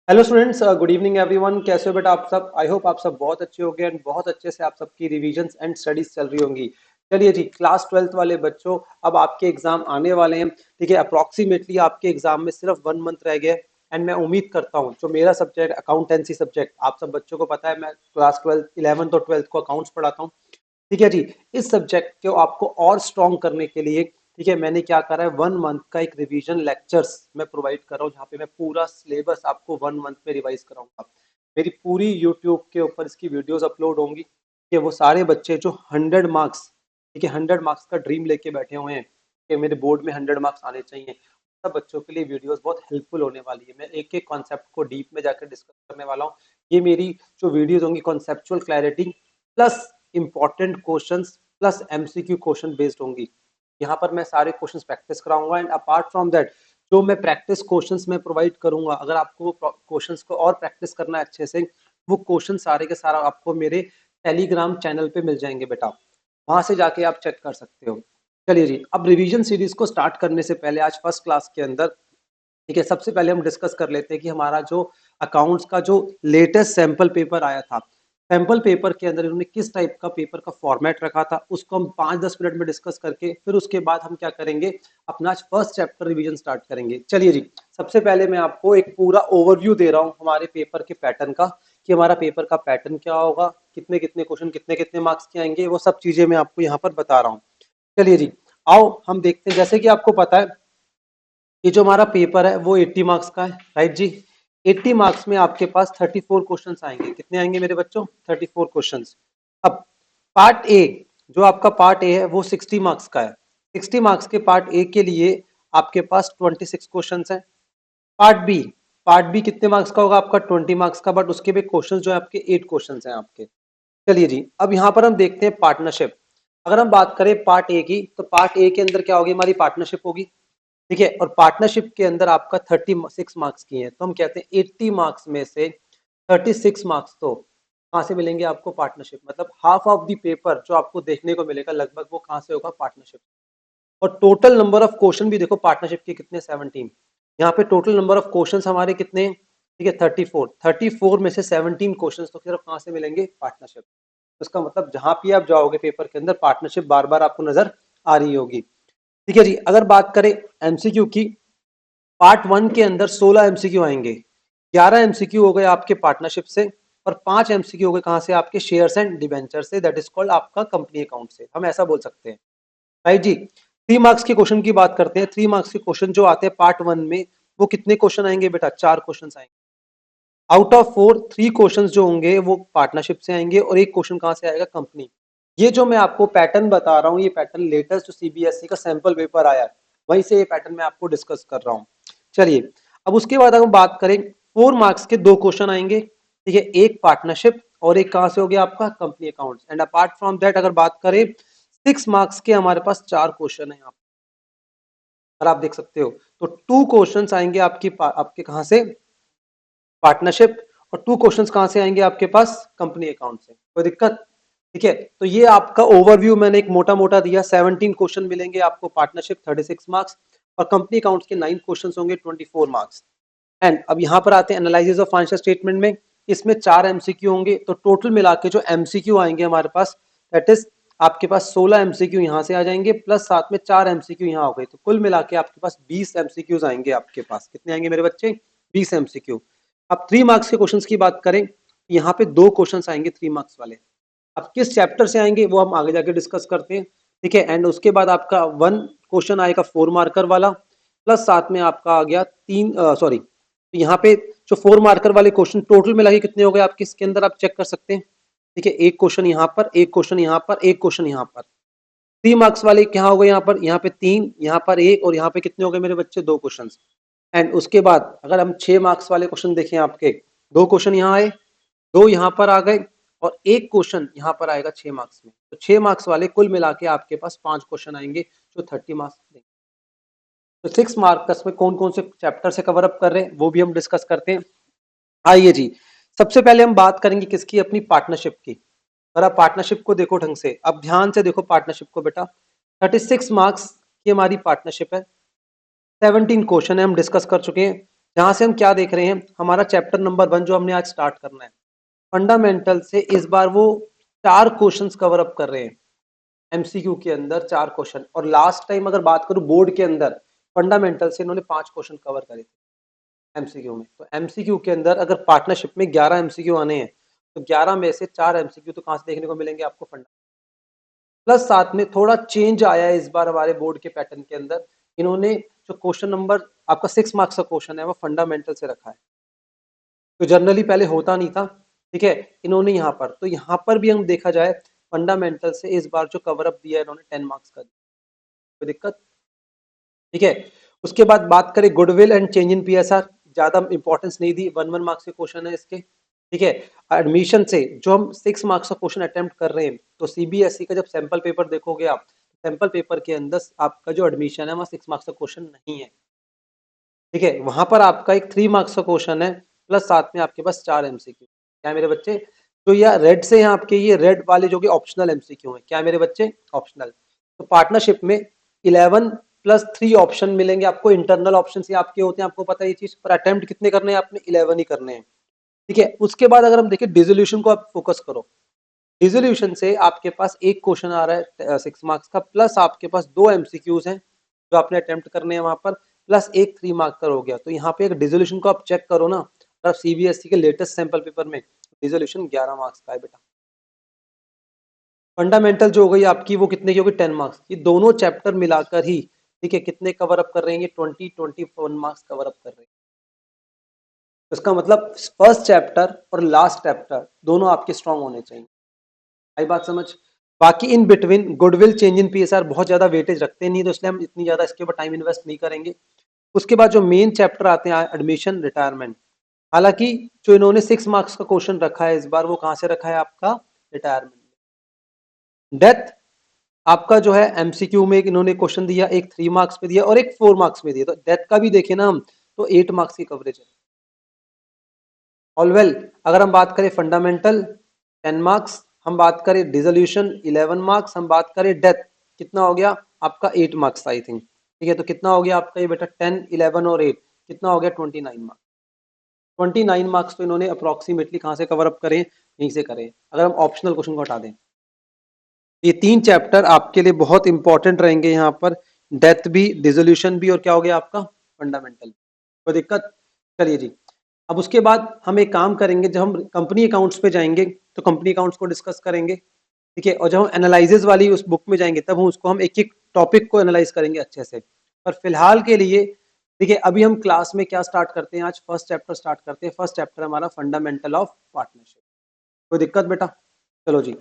Hello students, good evening everyone. कैसे हो बेटा आप सब? आई होप आप सब बहुत अच्छे होंगे एंड बहुत अच्छे से आप सबकी रिवीजन्स एंड स्टडीज चल रही होंगी। चलिए जी, क्लास 12th वाले बच्चों, अब आपके एग्जाम आने वाले हैं। ठीक है, अप्रोक्सीमेटली आपके एग्जाम में सिर्फ 1 मंथ रह गया एंड मैं उम्मीद करता हूँ जो मेरा सब्जेक्ट अकाउंटेंसी सब्जेक्ट, आप सब बच्चों को पता है मैं क्लास 12 11th और 12th को अकाउंट्स पढ़ाता हूँ। ठीक है जी, इस सब्जेक्ट को आपको और स्ट्रॉन्ग करने के लिए ठीक है मैंने क्या करा है, 1 मंथ का एक रिवीजन लेक्चर्स मैं प्रोवाइड कर रहा हूँ, जहाँ पे मैं पूरा सिलेबस आपको 1 मंथ में रिवाइज कराऊंगा। मेरी पूरी यूट्यूब के ऊपर इसकी वीडियोस अपलोड होंगी कि वो सारे बच्चे जो 100 मार्क्स, ठीक है 100 मार्क्स का ड्रीम लेके बैठे हुए हैं कि मेरे बोर्ड में 100 मार्क्स आने चाहिए, सब बच्चों के लिए वीडियोस बहुत हेल्पफुल होने वाली है। मैं एक एक कॉन्सेप्ट को डीप में जाकर डिस्कस करने वाला हूँ। ये मेरी जो वीडियोस होंगी conceptual clarity plus important questions plus MCQ question based होंगी। यहाँ पर मैं सारे क्वेश्चंस प्रैक्टिस कराऊंगा एंड अपार्ट फ्रॉम दैट जो मैं प्रैक्टिस क्वेश्चंस में प्रोवाइड करूंगा, अगर आपको क्वेश्चंस को और प्रैक्टिस करना है अच्छे से, वो क्वेश्चन सारे के सारा आपको मेरे टेलीग्राम चैनल पे मिल जाएंगे बेटा, वहां से जाके आप चेक कर सकते हो। चलिए जी, अब रिवीजन सीरीज को स्टार्ट करने से पहले आज फर्स्ट क्लास के अंदर ठीक है सबसे पहले हम डिस्कस कर लेते हैं कि हमारा जो अकाउंट्स का जो लेटेस्ट सैंपल पेपर आया था, सैंपल पेपर के अंदर इन्होंने किस टाइप का पेपर का फॉर्मेट रखा था, उसको हम 5-10 मिनट में डिस्कस करके फिर उसके बाद हम क्या करेंगे, अपना फर्स्ट चैप्टर रिवीजन स्टार्ट करेंगे। चलिए जी, सबसे पहले मैं आपको एक पूरा ओवरव्यू दे रहा हूँ हमारे पेपर के पैटर्न का, कि हमारा पेपर का पैटर्न क्या होगा, कितने कितने क्वेश्चन कितने कितने मार्क्स के आएंगे, वो सब चीजें मैं आपको यहाँ पर बता रहा हूँ। चलिए जी, आओ हम देखते हैं। जैसे कि आपको पता है ये जो हमारा पेपर है वो 80 मार्क्स का है, राइट जी। 80 मार्क्स में आपके पास 34 क्वेश्चंस आएंगे। कितने आएंगे मेरे बच्चों? 34 क्वेश्चंस। अब पार्ट ए, जो आपका पार्ट ए है वो 60 मार्क्स का है। 60 मार्क्स के पार्ट ए के लिए आपके पास 26 क्वेश्चंस हैं। पार्ट बी, पार्ट बी कितने मार्क्स का होगा आपका? 20 मार्क्स का, बट उसके भी क्वेश्चन जो है आपके 8 क्वेश्चंस हैं आपके। चलिए जी, अब यहाँ पर हम देखते हैं पार्टनरशिप। अगर हम बात करें पार्ट ए की, तो पार्ट ए के अंदर क्या होगी, हमारी पार्टनरशिप होगी। ठीक है, और पार्टनरशिप के अंदर आपका 36 मार्क्स की है, तो हम कहते हैं 80 मार्क्स में से 36 मार्क्स तो कहाँ से मिलेंगे आपको? पार्टनरशिप। मतलब हाफ ऑफ द पेपर जो आपको देखने को मिलेगा लगभग, वो कहाँ से होगा? पार्टनरशिप। और टोटल नंबर ऑफ क्वेश्चन भी देखो पार्टनरशिप के कितने, 17। यहाँ पे टोटल नंबर ऑफ क्वेश्चन हमारे कितने हैं? ठीक है 34 में से 17 क्वेश्चन तो सिर्फ कहाँ से मिलेंगे? पार्टनरशिप। उसका मतलब जहां भी आप जाओगे पेपर के अंदर पार्टनरशिप बार बार आपको नजर आ रही होगी। ठीक है जी, अगर बात करें एमसीक्यू की, पार्ट 1 के अंदर 16 एमसीक्यू आएंगे। 11 एमसीक्यू हो गए आपके पार्टनरशिप से और 5 एमसीक्यू हो गए कहां से? आपके शेयर्स एंड डिबेंचर से, दैट इज कॉल्ड आपका कंपनी अकाउंट से, हम ऐसा बोल सकते हैं, राइट जी। 3 मार्क्स के क्वेश्चन की बात करते हैं। 3 मार्क्स के क्वेश्चन जो आते हैं पार्ट 1 में, वो कितने क्वेश्चन आएंगे बेटा? 4 क्वेश्चन आएंगे। आउट ऑफ 4, 3 क्वेश्चंस जो होंगे वो पार्टनरशिप से आएंगे और एक क्वेश्चन कहां से आएगा? कंपनी। ये जो मैं आपको पैटर्न बता रहा हूँ, ये पैटर्न लेटेस्ट जो सीबीएसई का सैंपल पेपर आया है वहीं से ये पैटर्न मैं आपको डिस्कस कर रहा हूँ। चलिए, अब उसके बाद अगर बात करें, 4 मार्क्स के 2 क्वेश्चन आएंगे। ठीक है, एक पार्टनरशिप और एक कहां से हो गया? आपका company account. And apart from that अगर बात करें, 6 मार्क्स के हमारे पास 4 क्वेश्चन है यहाँ पर, आप देख सकते हो। तो 2 क्वेश्चन आएंगे आपकी आपके कहां से? पार्टनरशिप। और 2 क्वेश्चंस कहां से आएंगे आपके पास? कंपनी अकाउंट से। कोई दिक्कत? ठीक है, तो ये आपका ओवरव्यू मैंने एक मोटा मोटा दिया। 17 क्वेश्चन मिलेंगे आपको पार्टनरशिप, 36 मार्क्स, और कंपनी अकाउंट्स के 9 क्वेश्चन होंगे, 24 मार्क्स। एंड अब यहाँ पर आते हैं एनालिसिस ऑफ फाइनेंशियल स्टेटमेंट में। इसमें 4 एमसीक्यू होंगे, तो टोटल मिला के जो एमसीक्यू आएंगे हमारे पास, दैट इज आपके पास 16 एमसीक्यू यहाँ से आ जाएंगे, प्लस साथ में 4 एमसीक्यू यहाँ हो गए, तो कुल मिला के आपके पास 20 एमसीक्यूज आएंगे आपके पास। कितने आएंगे मेरे बच्चे? 20 एमसीक्यू। अब 3 मार्क्स के क्वेश्चन की बात करें, यहाँ पे 2 क्वेश्चन आएंगे 3 मार्क्स वाले। अब किस चैप्टर से आएंगे वो हम आगे जाके डिस्कस करते हैं। ठीक है, एंड उसके बाद आपका 1 क्वेश्चन आएगा 4 मार्कर वाला, प्लस साथ में आपका आ गया 3, सॉरी, यहाँ पे जो 4 मार्कर वाले क्वेश्चन टोटल मिला के कितने हो गए आपके, इसके अंदर आप चेक कर सकते हैं। ठीक है, एक क्वेश्चन यहाँ पर, एक क्वेश्चन यहाँ पर, एक क्वेश्चन यहाँ पर। 3 मार्क्स वाले क्या हो गए? यहाँ पे 3, यहाँ पर 1, और यहाँ पे कितने हो गए मेरे बच्चे? 2 क्वेश्चन। एंड उसके बाद अगर हम 6 मार्क्स वाले क्वेश्चन देखें आपके, 2 क्वेश्चन यहाँ आए, 2 यहाँ पर आ गए, और एक क्वेश्चन यहाँ पर आएगा 6 मार्क्स में। तो 6 मार्क्स वाले कुल मिला के आपके पास 5 क्वेश्चन आएंगे जो 30 मार्क्स देंगे। तो 6 मार्क्स में कौन कौन से चैप्टर से कवर अप कर रहे हैं वो भी हम डिस्कस करते हैं। आइए जी, सबसे पहले हम बात करेंगे किसकी? अपनी पार्टनरशिप की। और आप पार्टनरशिप को देखो ढंग से, अब ध्यान से देखो पार्टनरशिप को बेटा। 36 मार्क्स की हमारी पार्टनरशिप है, 17 क्वेश्चन है, हम डिस्कस कर चुके हैं। यहाँ से हम क्या देख रहे हैं, हमारा चैप्टर नंबर 1 जो हमने आज स्टार्ट करना है, फंडामेंटल से इस बार वो 4 क्वेश्चंस कवर अप कर रहे हैं एमसीक्यू के अंदर, 4 क्वेश्चन। और लास्ट टाइम अगर बात करूं बोर्ड के अंदर, फंडामेंटल से इन्होंने 5 क्वेश्चन कवर करे थे एमसीक्यू में। तो एमसीक्यू के अंदर अगर पार्टनरशिप में 11 एमसीक्यू आने हैं, तो 11 में से 4 एमसीक्यू तो कहां से देखने को मिलेंगे आपको, फंडा। प्लस साथ में थोड़ा चेंज आया है इस बार हमारे बोर्ड के पैटर्न के अंदर, इन्होंने जो क्वेश्चन नंबर आपका 6 मार्क्स का क्वेश्चन है वो फंडामेंटल से रखा है, तो जनरली पहले होता नहीं था, ठीक है। इन्होंने यहाँ पर, तो यहाँ पर भी हम देखा जाए फंडामेंटल से इस बार जो कवर अप दिया है इन्होंने 10 मार्क्स का दिया, कोई दिक्कत, ठीक है। उसके बाद बात करें goodwill and change in PSR, ज्यादा इंपॉर्टेंस नहीं दी, 1 1 मार्क्स के क्वेश्चन है इसके, ठीक है। एडमिशन से जो हम 6 मार्क्स का क्वेश्चन अटेम्प्ट कर रहे हैं, तो सीबीएसई का जब सैंपल पेपर देखोगे आप, सैंपल पेपर के अंदर आपका जो एडमिशन है वहाँ 6 मार्क्स का क्वेश्चन नहीं है, ठीक है। वहां पर आपका एक 3 मार्क्स का क्वेश्चन है, प्लस साथ में आपके पास 4 एमसीक्यू। क्या है मेरे बच्चे, तो यह रेड से यहाँ आपके ये रेड वाले जो कि ऑप्शनल एमसीक्यू है, क्या है मेरे बच्चे, ऑप्शनल। तो पार्टनरशिप में 11 प्लस 3 ऑप्शन मिलेंगे आपको, इंटरनल ऑप्शन ही आपके होते हैं, आपको पता है ये चीज, पर अटेम्प्ट कितने करने हैं आपने, 11 ही करने हैं, ठीक है। उसके बाद अगर हम देखें डिसोल्यूशन को, आप फोकस करो, डिसोल्यूशन से आपके पास एक क्वेश्चन आ रहा है 6 मार्क्स का, प्लस आपके पास 2 एमसीक्यूज हैं जो आपने अटेम्प्ट करने हैं वहां पर, प्लस एक 3 मार्क का हो गया। तो यहाँ पे एक डिसोल्यूशन को आप चेक करो ना, तो आप सीबीएसई के लेटेस्ट सैंपल पेपर में डिसोल्यूशन 11 मार्क्स का है बेटा। फंडामेंटल जो हो गई आपकी वो कितने की होगी, 10 मार्क्स। ये दोनों चैप्टर मिलाकर ही, ठीक है, कितने कवर अप कर रहे हैं, 21 मार्क्स कवर अप कर रहे हैं। इसका मतलब फर्स्ट चैप्टर और लास्ट चैप्टर दोनों आपके स्ट्रांग होने चाहिए, आई बात समझ। बाकी in between goodwill change in PSR बहुत ज्यादा वेटेज रखते नहीं, तो इसलिए हम इतनी ज्यादा इसके ऊपर टाइम इन्वेस्ट नहीं करेंगे। उसके बाद जो मेन चैप्टर आते हैं एडमिशन रिटायरमेंट, हालांकि जो इन्होंने 6 मार्क्स का क्वेश्चन रखा है इस बार, वो कहां से रखा है आपका, रिटायरमेंट। डेथ आपका जो है एमसीक्यू में इन्होंने क्वेश्चन दिया, एक 3 मार्क्स में दिया और एक 4 मार्क्स में दिया, तो डेथ का भी देखें ना हम, तो 8 मार्क्स की कवरेज है। ऑल वेल, अगर हम बात करें फंडामेंटल 10 मार्क्स, हम बात करें डिसोल्यूशन 11 मार्क्स, हम बात करें डेथ, कितना हो गया आपका 8 मार्क्स आई थिंक, ठीक है। तो कितना हो गया आपका ये बेटा, 10 11 और 8 कितना हो गया, 29 मार्क्स। 29 मार्क्स तो इन्होंने अप्रोक्सीमेटली कहां से कवर अप करें, यहीं से करें, अगर हम ऑप्शनल क्वेश्चन को हटा दें। ये 3 चैप्टर आपके लिए बहुत इंपॉर्टेंट रहेंगे यहाँ पर, डेथ भी, डिसोल्यूशन भी, और क्या हो गया आपका, फंडामेंटल। कोई दिक्कत, चलिए जी। अब उसके बाद हम एक काम करेंगे, जब हम कंपनी अकाउंट्स पे जाएंगे तो कंपनी अकाउंट्स को डिस्कस करेंगे, ठीक है। और जब हम एनालिसिस वाली उस बुक में जाएंगे तब हम उसको हम एक एक टॉपिक को एनालाइज करेंगे अच्छे से। पर फिलहाल के लिए, ठीक है, अभी हम क्लास में क्या स्टार्ट करते हैं, आज फर्स्ट चैप्टर स्टार्ट करते हैं। फर्स्ट चैप्टर हमारा फंडामेंटल ऑफ पार्टनरशिप। कोई दिक्कत बेटा, चलो जी।